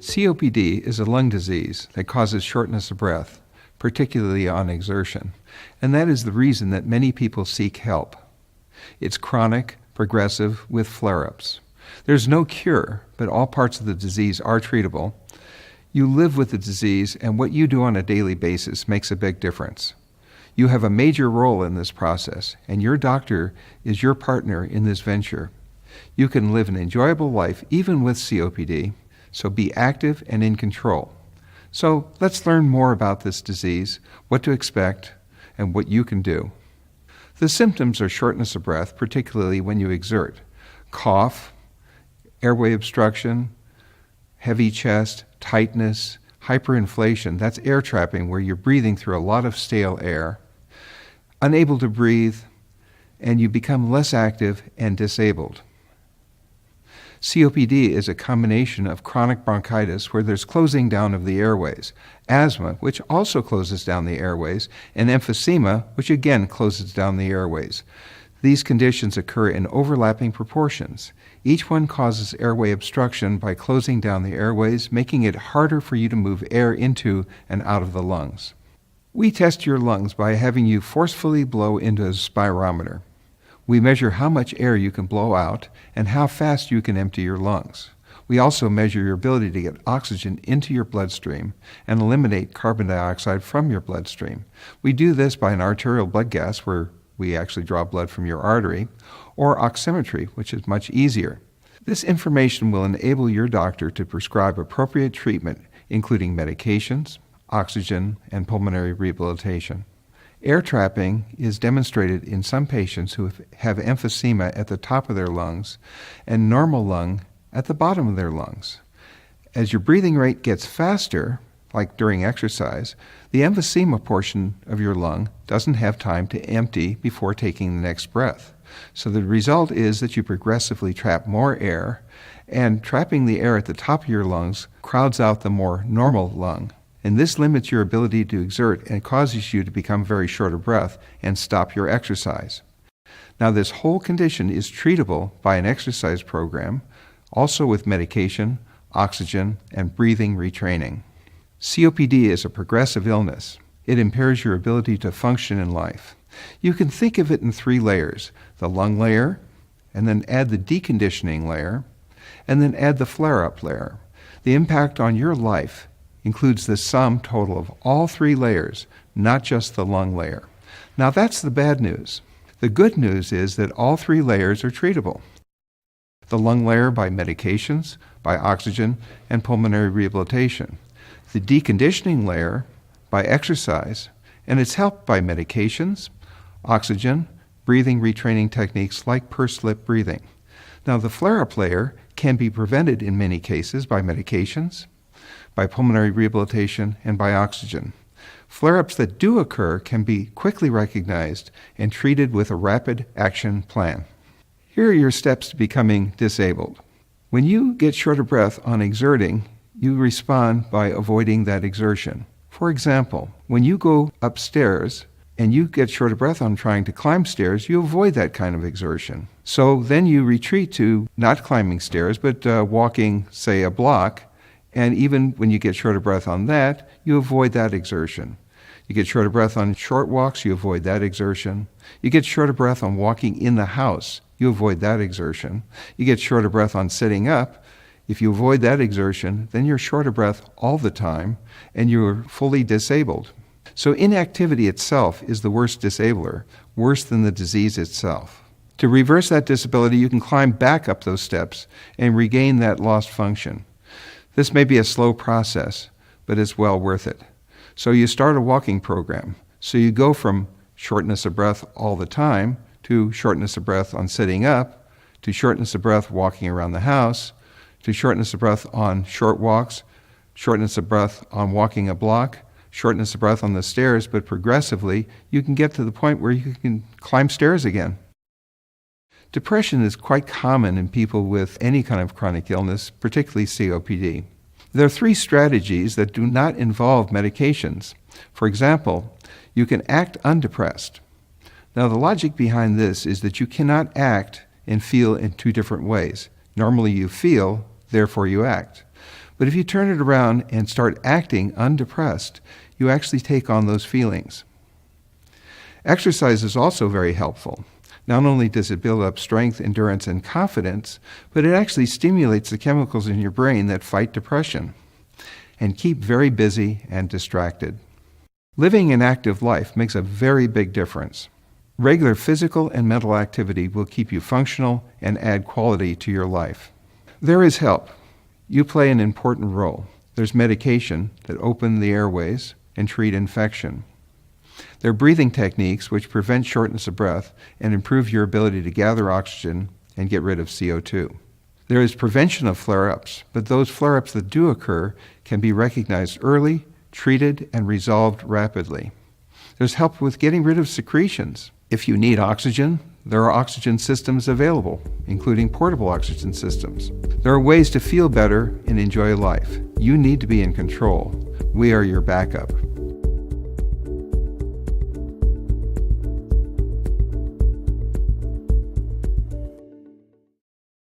COPD is a lung disease that causes shortness of breath, particularly on exertion, and that is the reason that many people seek help. It's chronic, progressive, with flare-ups. There's no cure, but all parts of the disease are treatable. You live with the disease, and what you do on a daily basis makes a big difference. You have a major role in this process, and your doctor is your partner in this venture. You can live an enjoyable life even with COPD, so be active and in control. So let's learn more about this disease, what to expect, and what you can do. The symptoms are shortness of breath, particularly when you exert, cough, airway obstruction, heavy chest, tightness, hyperinflation, that's air trapping where you're breathing through a lot of stale air, unable to breathe, and you become less active and disabled. COPD is a combination of chronic bronchitis where there's closing down of the airways, asthma, which also closes down the airways, and emphysema, which again closes down the airways. These conditions occur in overlapping proportions. Each one causes airway obstruction by closing down the airways, making it harder for you to move air into and out of the lungs. We test your lungs by having you forcefully blow into a spirometer. We measure how much air you can blow out and how fast you can empty your lungs. We also measure your ability to get oxygen into your bloodstream and eliminate carbon dioxide from your bloodstream. We do this by an arterial blood gas, where we actually draw blood from your artery, or oximetry, which is much easier. This information will enable your doctor to prescribe appropriate treatment, including medications, oxygen, and pulmonary rehabilitation. Air trapping is demonstrated in some patients who have emphysema at the top of their lungs and normal lung at the bottom of their lungs. As your breathing rate gets faster, like during exercise, the emphysema portion of your lung doesn't have time to empty before taking the next breath. So the result is that you progressively trap more air, and trapping the air at the top of your lungs crowds out the more normal lung. And this limits your ability to exert and causes you to become very short of breath and stop your exercise. Now, this whole condition is treatable by an exercise program, also with medication, oxygen, and breathing retraining. COPD is a progressive illness. It impairs your ability to function in life. You can think of it in 3 layers: the lung layer, and then add the deconditioning layer, and then add the flare-up layer. The impact on your life includes the sum total of all 3 layers, not just the lung layer. Now that's the bad news. The good news is that all 3 layers are treatable. The lung layer by medications, by oxygen, and pulmonary rehabilitation. The deconditioning layer by exercise, and it's helped by medications, oxygen, breathing retraining techniques like pursed lip breathing. Now the flare-up layer can be prevented in many cases by medications, by pulmonary rehabilitation, and by oxygen. Flare-ups that do occur can be quickly recognized and treated with a rapid action plan. Here are your steps to becoming disabled. When you get short of breath on exerting, you respond by avoiding that exertion. For example, when you go upstairs and you get short of breath on trying to climb stairs, you avoid that kind of exertion. So then you retreat to not climbing stairs, but walking, say, a block. And even when you get short of breath on that, you avoid that exertion. You get short of breath on short walks, you avoid that exertion. You get short of breath on walking in the house, you avoid that exertion. You get short of breath on sitting up. If you avoid that exertion, then you're short of breath all the time, and you're fully disabled. So inactivity itself is the worst disabler, worse than the disease itself. To reverse that disability, you can climb back up those steps and regain that lost function. This may be a slow process, but it's well worth it. So you start a walking program. So you go from shortness of breath all the time to shortness of breath on sitting up, to shortness of breath walking around the house, to shortness of breath on short walks, shortness of breath on walking a block, shortness of breath on the stairs, but progressively you can get to the point where you can climb stairs again. Depression is quite common in people with any kind of chronic illness, particularly COPD. There are 3 strategies that do not involve medications. For example, you can act undepressed. Now, the logic behind this is that you cannot act and feel in 2 different ways. Normally you feel, therefore you act. But if you turn it around and start acting undepressed, you actually take on those feelings. Exercise is also very helpful. Not only does it build up strength, endurance, and confidence, but it actually stimulates the chemicals in your brain that fight depression and keep very busy and distracted. Living an active life makes a very big difference. Regular physical and mental activity will keep you functional and add quality to your life. There is help. You play an important role. There's medication that open the airways and treat infection. There are breathing techniques which prevent shortness of breath and improve your ability to gather oxygen and get rid of CO2. There is prevention of flare-ups, but those flare-ups that do occur can be recognized early, treated, and resolved rapidly. There's help with getting rid of secretions. If you need oxygen, there are oxygen systems available, including portable oxygen systems. There are ways to feel better and enjoy life. You need to be in control. We are your backup.